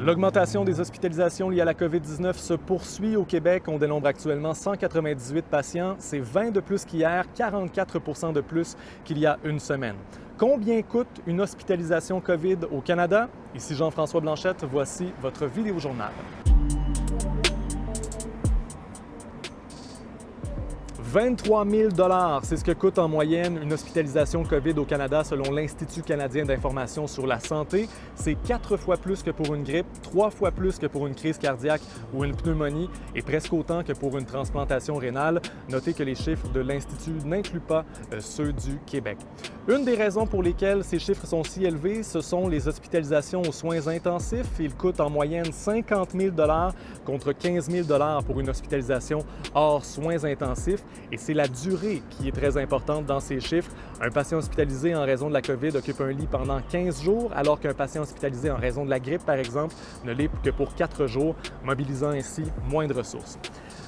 L'augmentation des hospitalisations liées à la COVID-19 se poursuit au Québec. On dénombre actuellement 198 patients. C'est 20 de plus qu'hier, 44 de plus qu'il y a une semaine. Combien coûte une hospitalisation COVID au Canada? Ici Jean-François Blanchette, voici votre vidéo-journal. 23 000 $, c'est ce que coûte en moyenne une hospitalisation COVID au Canada selon l'Institut canadien d'information sur la santé. C'est 4 fois plus que pour une grippe, 3 fois plus que pour une crise cardiaque ou une pneumonie et presque autant que pour une transplantation rénale. Notez que les chiffres de l'Institut n'incluent pas ceux du Québec. Une des raisons pour lesquelles ces chiffres sont si élevés, ce sont les hospitalisations aux soins intensifs. Ils coûtent en moyenne 50 000 $ contre 15 000 $ pour une hospitalisation hors soins intensifs. Et c'est la durée qui est très importante dans ces chiffres. Un patient hospitalisé en raison de la COVID occupe un lit pendant 15 jours, alors qu'un patient hospitalisé en raison de la grippe, par exemple, ne l'est que pour 4 jours, mobilisant ainsi moins de ressources.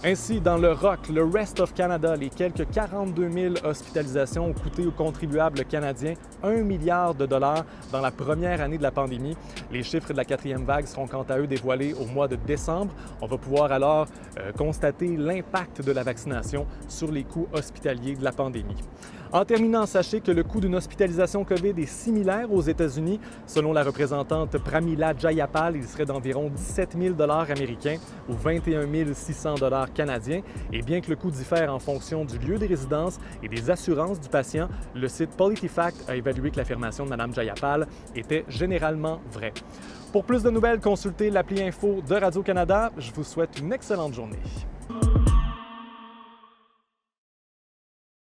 Ainsi, dans le ROC, le Rest of Canada, les quelques 42 000 hospitalisations ont coûté aux contribuables canadiens 1 milliard de dollars dans la première année de la pandémie. Les chiffres de la quatrième vague seront quant à eux dévoilés au mois de décembre. On va pouvoir alors constater l'impact de la vaccination sur les coûts hospitaliers de la pandémie. En terminant, sachez que le coût d'une hospitalisation COVID est similaire aux États-Unis. Selon la représentante Pramila Jayapal, il serait d'environ 17 000 $ américains ou 21 600 $ canadiens. Et bien que le coût diffère en fonction du lieu de résidence et des assurances du patient, le site PolityFact a évalué que l'affirmation de Mme Jayapal était généralement vraie. Pour plus de nouvelles, consultez l'appli Info de Radio-Canada. Je vous souhaite une excellente journée.